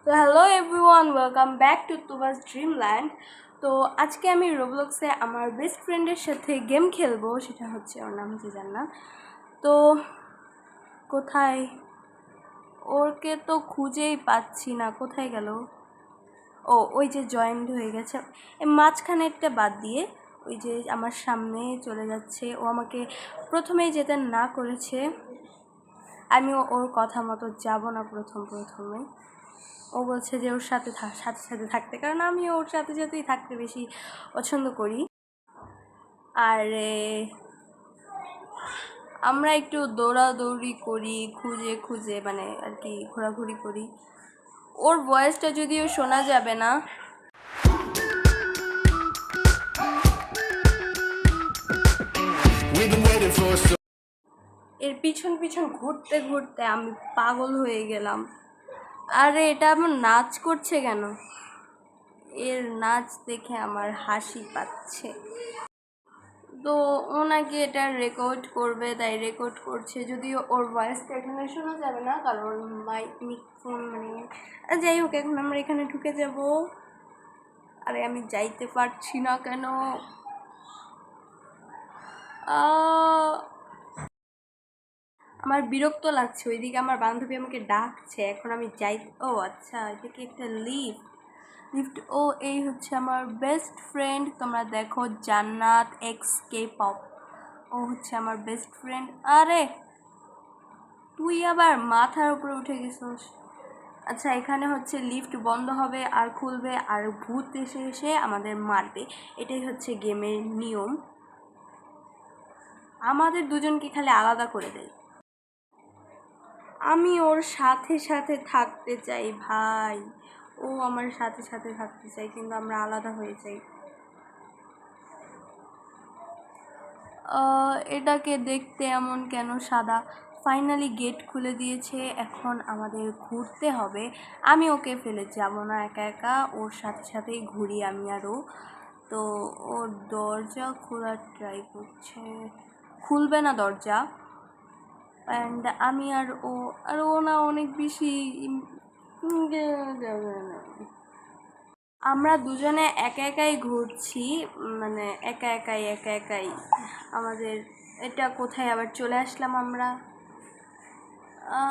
তো hello everyone, welcome back to তুবাস Dreamland. তো আজকে আমি রোবলক্সে আমার বেস্ট ফ্রেন্ডের সাথে গেম খেলবো, সেটা হচ্ছে ওর নাম হচ্ছে জান্নাত। তো কোথায় ওরকে তো খুঁজেই পাচ্ছি না, কোথায় গেল? ও ওই যে জয়েন্ট হয়ে গেছে, মাঝখানেরটা বাদ দিয়ে ওই যে আমার সামনে চলে যাচ্ছে। ও আমাকে প্রথমেই যেতে না করেছে, আমিও ওর কথা মতো যাব না প্রথমে। ও বলছে যে ওর সাথে সাথে থাকতে, কারণ আমি ওর সাথে সাথেই থাকতে বেশি পছন্দ করি। আর আমরা একটু দৌড়াদৌড়ি করি, খুঁজে খুঁজে মানে আর কি ঘোরাঘুরি করি। ওর ভয়েসটা যদিও শোনা যাবে না। এর পিছন ঘুরতে ঘুরতে আমি পাগল হয়ে গেলাম। আরে এটা আমার নাচ করছে কেন? এর নাচ দেখে আমার হাসি পাচ্ছে। তো ও নাকি এটা রেকর্ড করবে, তাই রেকর্ড করছে, যদিও ওর ভয়েসটা এখানে শোনা যাবে না, কারণ মিক্রোফোন মানে যাই হোক। এখন আমরা এখানে ঢুকে যাব। আরে আমি যাইতে পারছি না কেন? আমার বিরক্ত লাগছে, ওইদিকে আমার বান্ধবী আমাকে ডাকছে, এখন আমি যাই। ও আচ্ছা, এটা কি একটা লিফট? ও এই হচ্ছে আমার বেস্ট ফ্রেন্ড, তোমরা দেখো, জান্নাত এক্স কে পপ। ও হচ্ছে আমার বেস্ট ফ্রেন্ড। আরে তুই আবার মাথার উপরে উঠে গেছিস। আচ্ছা, এখানে হচ্ছে লিফট বন্ধ হবে আর খুলবে, আর ভূত এসে এসে আমাদের মারবে। এটাই হচ্ছে গেমের নিয়ম। আমাদের দুজনকে খালি আলাদা করে দেয়। আমি ওর সাথে সাথে থাকতে চাই ভাই, ও আমার সাথে সাথে থাকতে চাই, কিন্তু আমরা আলাদা হয়ে যাই। এটাকে দেখতে এমন কেন সাদা? ফাইনালি গেট খুলে দিয়েছে, এখন আমাদের ঘুরতে হবে। আমি ওকে ফেলে যাব না একা একা, ওর সাথে সাথেই ঘুরি আমি আরও। তো ও দরজা খোলার ট্রাই করছে, খুলবে না দরজা। অ্যান্ড আমি আর ও না অনেক বেশি আমরা দুজনে একা একাই ঘুরছি, মানে একা একাই আমাদের। এটা কোথায় আবার চলে আসলাম আমরা?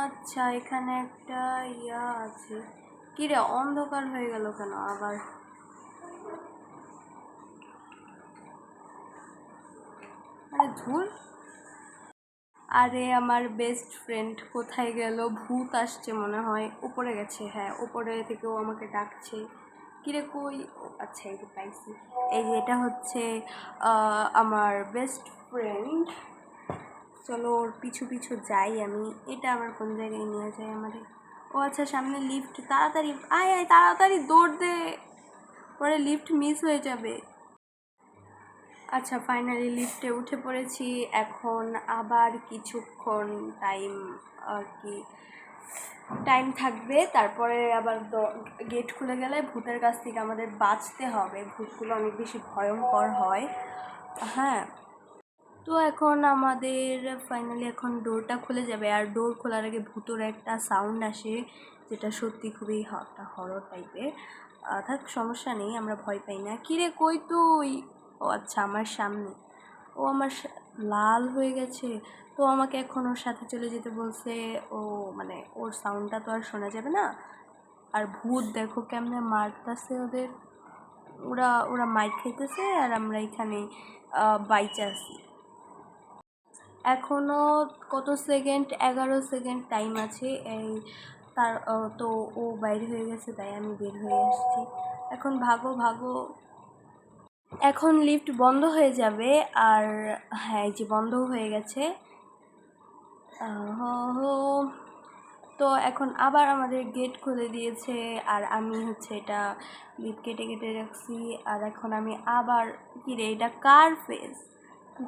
আচ্ছা, এখানে একটা ইয়া আছে। কিরে অন্ধকার হয়ে গেল কেন আবার? আরে ধুর। আরে আমার বেস্ট ফ্রেন্ড কোথায় গেল? ভূত আসছে মনে হয়, উপরে গেছে। হ্যাঁ, উপরে থেকেও আমাকে ডাকছে। কিরে কই? ও আচ্ছা, এই যে পাইছি। এই যে এটা হচ্ছে আমার বেস্ট ফ্রেন্ড। চলো ওর পিছু যাই আমি। এটা আবার কোন জায়গায় নিয়ে যায় আমারে? ও আচ্ছা, সামনে লিফট, তাড়াতাড়ি আয় আয়, তাড়াতাড়ি দৌড় দে, পরে লিফট মিস হয়ে যাবে। আচ্ছা, ফাইনালি লিফটে উঠে পড়েছি। এখন আবার কিছুক্ষণ টাইম আর কি টাইম থাকবে, তারপরে আবার গেট খুলে গেলে ভূতের কাছ থেকে আমাদের বাঁচতে হবে। ভূতগুলো অনেক বেশি ভয়ঙ্কর হয়। হ্যাঁ, তো এখন আমাদের ফাইনালি এখন ডোরটা খুলে যাবে, আর ডোর খোলার আগে ভূতের একটা সাউন্ড আসে, যেটা সত্যি খুবই একটা হরর টাইপের। থাক, সমস্যা নেই, আমরা ভয় পাই না। কিরে কই তুই? ও আচ্ছা, আমার সামনে। ও আমার লাল হয়ে গেছে, তো আমাকে এখন ওর সাথে চলে যেতে বলছে। ও মানে ওর সাউন্ডটা তো আর শোনা যাবে না। আর ভূত দেখো কেমনে মারতেছে ওদের, ওরা ওরা মাইক খাইতেছে, আর আমরা এখানে বাইচে আছি। এখনও কত সেকেন্ড, 11 সেকেন্ড টাইম আছে। এই তার তো ও বাইরে হয়ে গেছে, তাই আমি বের হয়ে আসছি। এখন ভাগো ভাগো। এখন লিফট বন্ধ হয়ে যাবে, আর হ্যাঁ, এই যে বন্ধ হয়ে গেছে। তো এখন আবার আমাদের গেট খুলে দিয়েছে, আর আমি হচ্ছে এটা লিফট কেটে রাখছি। আর এখন আমি আবার, কিরে এটা কার ফেস?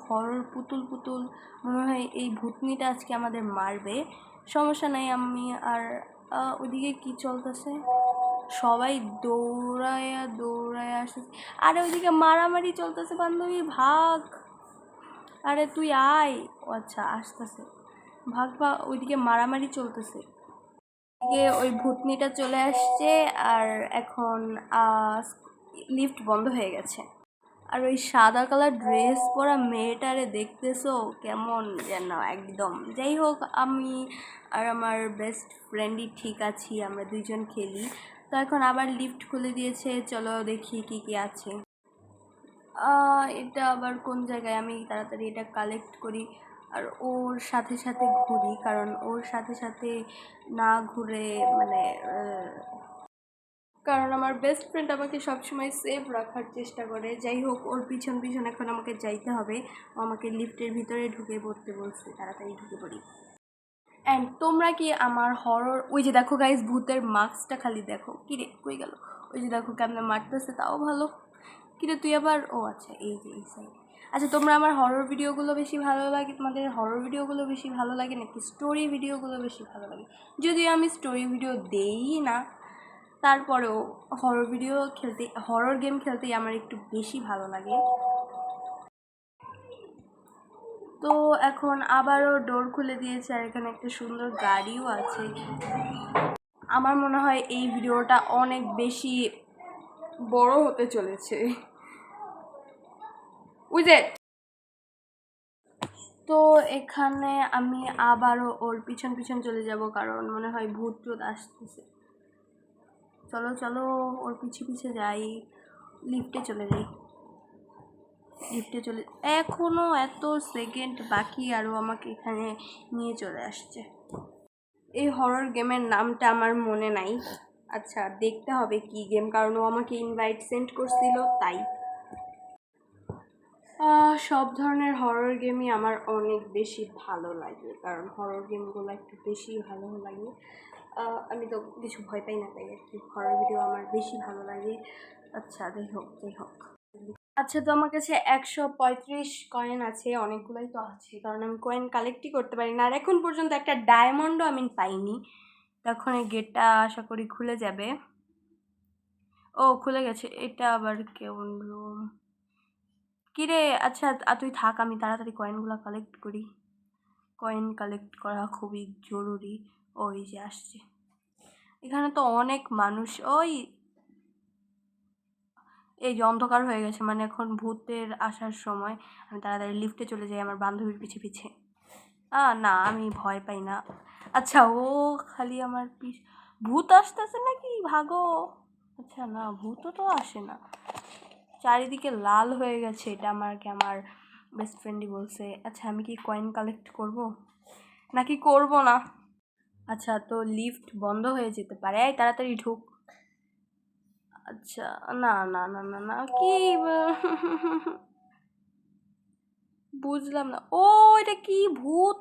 হরর পুতুল মনে হয় এই ভূতনিটা আজকে আমাদের মারবে। সমস্যা নাই, আমি আর ওইদিকে কি চলতেছে? সবাই দৌড়ায় আসতেছে। আরে ওইদিকে মারামারি চলতেছে, বান্ধবী ভাগ। আরে তুই আয়। ও আচ্ছা, আসতেছে, ভাগ, ওইদিকে মারামারি চলতেছে। ওই ভূতনিটা চলে আসছে আর এখন লিফট বন্ধ হয়ে গেছে। আর ওই সাদা কালার ড্রেস পরা মেয়েটারে দেখতেছো কেমন যেন একদম। যাই হোক, আমি আর আমার বেস্ট ফ্রেন্ডই ঠিক আছি, আমরা দুইজন খেলি। তো এখন আবার লিফট খুলে দিয়েছে, চলো দেখি কি কি আছে। এটা আবার কোন জায়গায়, আমি তাড়াতাড়ি এটা কালেক্ট করি আর ওর সাথে সাথে ঘুরি, কারণ ওর সাথে সাথে না ঘুরে মানে কারণ আমার বেস্ট ফ্রেন্ড আমাকে সবসময় সেফ রাখার চেষ্টা করে। যাই হোক, ওর পিছন পিছন এখন আমাকে যাইতে হবে। ও আমাকে লিফটের ভিতরে ঢুকে পড়তে বলছে, তাড়াতাড়ি ঢুকে পড়ি। অ্যান্ড তোমরা কি আমার হরর, ওই যে দেখো গাইস, ভূতের মাস্কটা খালি দেখো, কিরে কই গেল? ওই যে দেখো কেমনে মারতেছে, তাও ভালো। কিরে তুই আবার, ও আচ্ছা এই যে এই সাইড। আচ্ছা, তোমরা আমার হরর ভিডিওগুলো বেশি ভালো লাগে, তোমাদের হরর ভিডিওগুলো বেশি ভালো লাগে নাকি স্টোরি ভিডিওগুলো বেশি ভালো লাগে? যদিও আমি স্টোরি ভিডিও দেই না, তারপরেও হরর গেম খেলতেই আমার একটু বেশি ভালো লাগে। তো এখন আবারও ডোর খুলে দিয়েছে আর এখানে একটা সুন্দর গাড়িও আছে। আমার মনে হয় এই ভিডিওটা অনেক বেশি বড় হতে চলেছে। ওই যে, তো এখানে আমি আবারও ওর পিছন পিছন চলে যাব, কারণ মনে হয় ভূত টুত আসতেছে। চলো চলো, ওর পিছে পিছে যাই, লিফটে চলে যাই। এখনো এত সেকেন্ড বাকি, আরও আমাকে এখানে নিয়ে চলে আসছে। এই হরর গেমের নামটা আমার মনে নাই। আচ্ছা, দেখতে হবে কি গেম, কারণ ও আমাকে ইনভাইট সেন্ড করছিল তাই। সব ধরনের হরর গেমই আমার অনেক বেশি ভালো লাগে, কারণ হরর গেমগুলো একটু বেশি ভালো লাগে। আমি তো কিছু ভয় পাই না, তাই আর কি হরর ভিডিও আমার বেশি ভালো লাগে। আচ্ছা, যাই হোক যাই হোক। আচ্ছা, তো আমার কাছে 135 কয়েন আছে, অনেকগুলোই তো আছে, কারণ আমি কয়েন কালেক্টই করতে পারি না। আর এখন পর্যন্ত একটা ডায়মন্ডও আমি পাইনি। তখন এই গেটটা আশা করি খুলে যাবে। ও খুলে গেছে, এটা আবার কেমন রুম? কিরে, আচ্ছা তুই থাক, আমি তাড়াতাড়ি কয়েনগুলো কালেক্ট করি। কয়েন কালেক্ট করা খুবই জরুরি। ওই যে আসছে, এখানে তো অনেক মানুষ। এই যে অন্ধকার হয়ে গেছে, মানে এখন ভূতের আসার সময়। আমি তাড়াতাড়ি লিফটে চলে যাই আমার বান্ধবীর পিছে পিছে। না, আমি ভয় পাই না। আচ্ছা, ও খালি আমার ভূত আসতেছে নাকি, ভাগো। আচ্ছা না, ভূতও তো আসে না। চারিদিকে লাল হয়ে গেছে, এটা আমাকে আমার বেস্ট ফ্রেন্ডই বলছে। আচ্ছা, আমি কি কয়েন কালেক্ট করব নাকি করব না? আচ্ছা, তো লিফট বন্ধ হয়ে যেতে পারে, এই তাড়াতাড়ি ঢুক। আচ্ছা, না না না না না, কি বুঝলাম না। ও, এটা কি ভূত?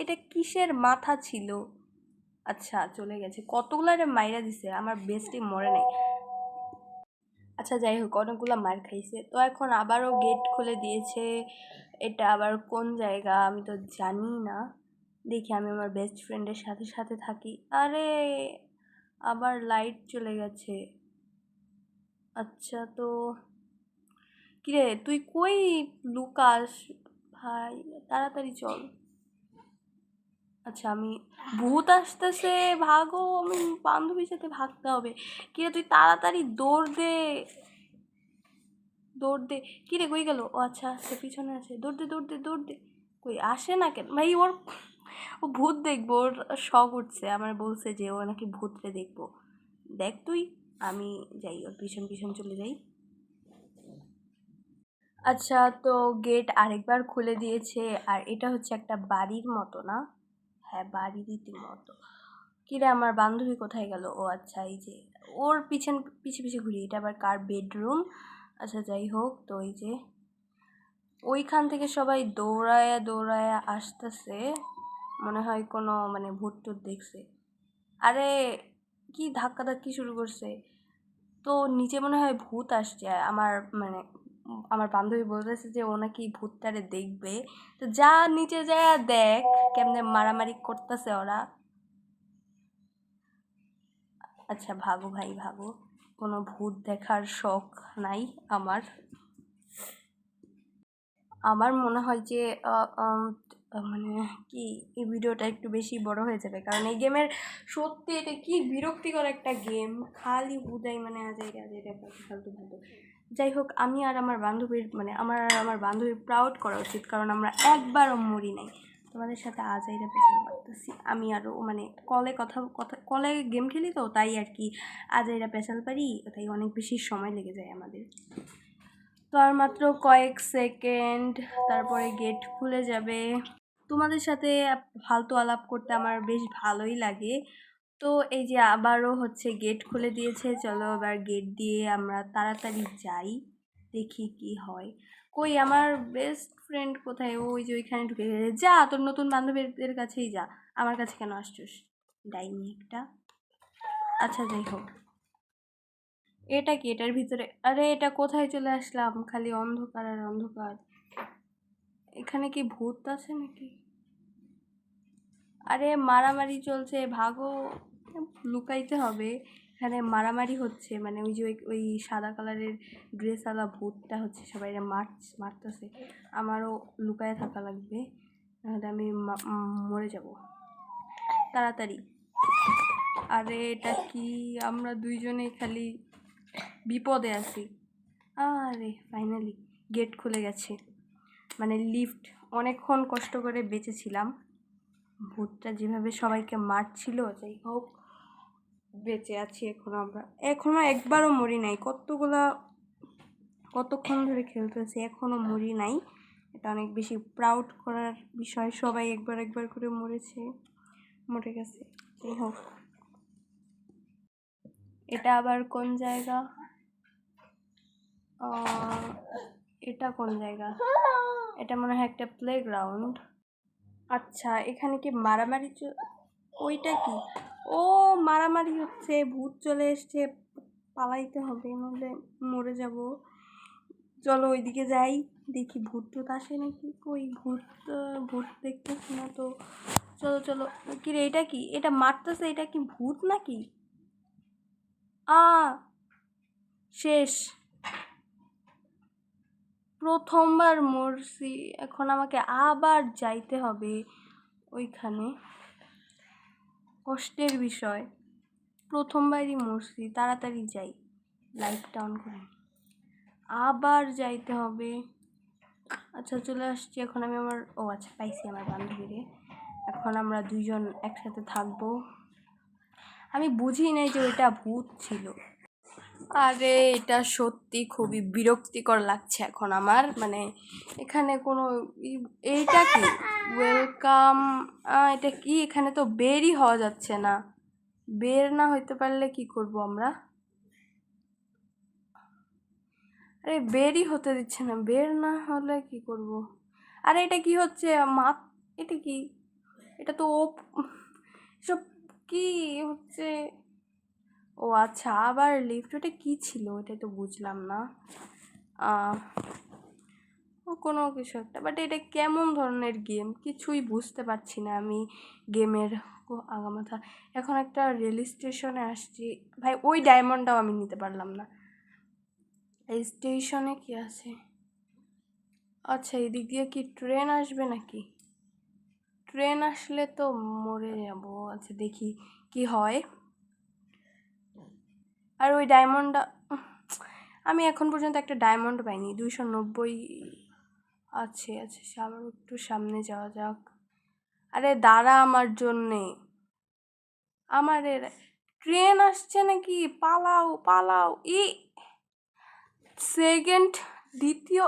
এটা কিসের মাথা ছিল? আচ্ছা, চলে গেছে। কতগুলো এটা মাইরা দিছে, আমার বেস্টই মরে নাই। আচ্ছা, যাই হোক, অনেকগুলো মার খাইছে। তো এখন আবারও গেট খুলে দিয়েছে। এটা আবার কোন জায়গা আমি তো জানি না। দেখি, আমি আমার বেস্ট ফ্রেন্ডের সাথে সাথে থাকি। আরে, আবার লাইট চলে গেছে। আচ্ছা, তো কিরে তুই কই লুকাস ভাই, তাড়াতাড়ি চল। আচ্ছা, আমি ভূত আসতেছে, ভাগো, আমি বান্ধবীর সাথে ভাগতে হবে। কিরে তুই তাড়াতাড়ি দৌড় দে, দৌড় দে। কিরে কই গেল? ও আচ্ছা, সে পিছনে আছে, দৌড় দে দৌড় দে দৌড় দে। কই আসে না কেন ভাই? ও ভূত দেখবো, ওর শখ উঠছে, আমার বলছে যে ও নাকি ভূতরে দেখবো। দেখ তুই, আমি যাই, ওর পিছন পিছন চলে যাই। আচ্ছা, তো গেট আরেকবার খুলে দিয়েছে, আর এটা হচ্ছে একটা বাড়ির মতো না? হ্যাঁ, বাড়িরই মতো। কিরে, আমার বান্ধবী কোথায় গেল? ও আচ্ছা, এই যে ওর পিছন পিছে পিছে ঘুরি। এটা আবার কার বেডরুম? আচ্ছা, যাই হোক, তো এই যে ওইখান থেকে সবাই দৌড়ায়া দৌড়ায়া আসতেছে, মনে হয় কোনো মানে ভূত টুত দেখছে। আরে, কি ধাক্কা ধাক্কি শুরু করছে, তো নিচে মনে হয় ভূত আসছে। আমার মানে আমার বান্ধবী বলতেছে যে ও নাকি ভূতটারে দেখবে। তো যা, নিচে যায় দেখ কেমনে মারামারি করতেছে ওরা। আচ্ছা, ভাগো ভাই ভাগো, কোনো ভূত দেখার শখ নাই আমার। আমার মনে হয় যে মানে কি এই ভিডিওটা একটু বেশি বড় হয়ে যাবে, কারণ এই গেমের সত্যি এটা কি বিরক্তিকর একটা গেম, খালি হুদাই মানে আজাইরা ফালতু ফালতু। যাই হোক, আমি আর আমার বান্ধবীর মানে আমার বান্ধবীর প্রাউড করা উচিত, কারণ আমরা একবারও মরি নাই। তোমাদের সাথে আজাইরা পেছাল পারতেছি আমি আরও, মানে কলে গেম খেলি তো, তাই আর কি আজাইরা পেছাল পারি, তাই অনেক বেশি সময় লেগে যায় আমাদের। তো আর মাত্র কয়েক সেকেন্ড, তারপরে গেট খুলে যাবে। তোমাদের সাথে ফালতু আলাপ করতে আমার বেশ ভালোই লাগে। তো এই যে আবারও হচ্ছে গেট খুলে দিয়েছে, চলো এবার গেট দিয়ে আমরা তাড়াতাড়ি যাই, দেখি কি হয়। কই আমার বেস্ট ফ্রেন্ড কোথায়? ওই যে ওইখানে ঢুকে গেছে। যা, তোর নতুন বান্ধবীদের কাছেই যা, আমার কাছে কেন আসছিস ডাইনি একটা। আচ্ছা যাই হোক, এটা কি? এটার ভিতরে? আরে এটা কোথায় চলে আসলাম? খালি অন্ধকার আর অন্ধকার। এখানে কি ভূত আছে নাকি? আরে মারামারি চলছে, ভাগো, লুকাইতে হবে। এখানে মারামারি হচ্ছে, মানে ওই যে ওই সাদা কালারের ড্রেসওয়ালা ভূতটা হচ্ছে সবাই মারতেছে। আমারও লুকায় থাকা লাগবে, নাহলে আমি মরে যাব তাড়াতাড়ি। আরে এটা কি? আমরা দুইজনেই খালি বিপদে আছি। আরে ফাইনালি গেট খুলে গেছে, মানে লিফট। অনেকক্ষণ কষ্ট করে বেঁচেছিলাম, ভূতটা যেভাবে সবাইকে মারছিল। যাই হোক, বেঁচে আছি এখনো একবারও মরি নাই। কতক্ষণ ধরে খেলতেছি, এখনো মরি নাই। এটা অনেক বেশি প্রাউড করার বিষয়, সবাই একবার একবার করে মরে গেছে। যাই হোক, এটা আবার কোন জায়গা? এটা কোন জায়গা? এটা মনে হয় একটা প্লেগ্রাউন্ড। আচ্ছা, এখানে কি মারামারি? ওইটা কি? ও, মারামারি হচ্ছে, ভূত চলে এসছে, পালাইতে হবে নাহলে মরে যাব। চলো ওইদিকে যাই, দেখি ভূত টুত আসে নাকি। কই ভূত দেখতেছি না তো। চলো চলো। কি রে, এটা কি? এটা মারতেছে, এটা কি ভূত নাকি? শেষ, প্রথমবার মরছি, এখন আমাকে আবার যাইতে হবে ওইখানে। কষ্টের বিষয়, প্রথমবারই মরছি। তাড়াতাড়ি যাই, লাইটটা অন করে আবার যাইতে হবে। আচ্ছা চলে আসছি এখন আমি আচ্ছা পাইছি আমার বান্ধবীরে। এখন আমরা দুইজন একসাথে থাকবো। আমি বুঝি নাই যে ওইটা ভূত ছিল। আরে এটা সত্যি খুবই বিরক্তিকর লাগছে এখন আমার, মানে এখানে কোনো এইটা কি ওয়েলকাম? এটা কি? এখানে তো বেরই হওয়া যাচ্ছে না। বের না হইতে পারলে কি করব আমরা? আরে বেরই হতে দিচ্ছে না, বের না হলে কি করব? আরে এটা কি হচ্ছে? এটা কি? এটা তো সব কি হচ্ছে? ও আচ্ছা, আবার লিফট। ওটা কি ছিল? ওটা তো বুঝলাম না। কোনো কিছু একটা, বাট এটা কেমন ধরনের গেম কিছুই বুঝতে পারছি না আমি গেমের আগামাথা। এখন একটা রেল স্টেশনে আসছি ভাই, ওই ডায়মন্ডটাও আমি নিতে পারলাম না। এই স্টেশনে কি আছে? আচ্ছা, এদিক দিয়ে কি ট্রেন আসবে নাকি? ট্রেন আসলে তো মরে যাব। আচ্ছা দেখি কি হয়। আর ওই ডায়মন্ডটা, আমি এখন পর্যন্ত একটা ডায়মন্ড পাইনি। 290 আছে। আচ্ছা আবার একটু সামনে যাওয়া যাক। আরে দাঁড়া আমার জন্যে, আমার ট্রেন আসছে নাকি? পালাও পালাও। সেকেন্ড, দ্বিতীয়,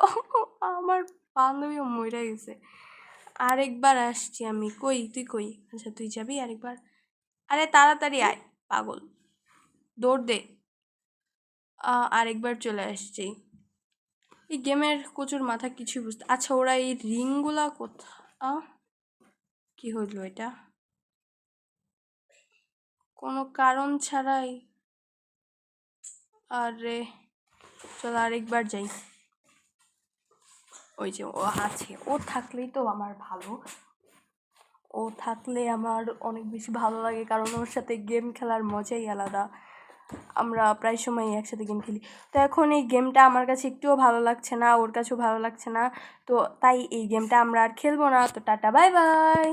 আমার বান্ধবীও মরে গেছে। আরেকবার আসছি আমি। কই তুই? কই? আচ্ছা তুই যাবি আরেকবার? আরে তাড়াতাড়ি আয় পাগল, দৌড় দে। আরেকবার চলে আসছি। এই গেমের প্রচুর মাথা কিছুই বুঝতে। আচ্ছা ওরা এই রিংগুলা কোথা? কি হইলো এটা? কোনো কারণ ছাড়াই। আরে চল আরেকবার যাই। ওই যে ও আছে, ও থাকলেই তো আমার ভালো। ও থাকলে আমার অনেক বেশি ভালো লাগে, কারণ ওর সাথে গেম খেলার মজাই আলাদা। আমরা প্রায় সময়ই একসাথে গেম খেলি। তো এখন এই গেমটা আমার কাছে একটুও ভালো লাগছে না, ওর কাছেও ভালো লাগছে না, তো তাই এই গেমটা আমরা আর খেলবো না। তো টাটা বাই বাই।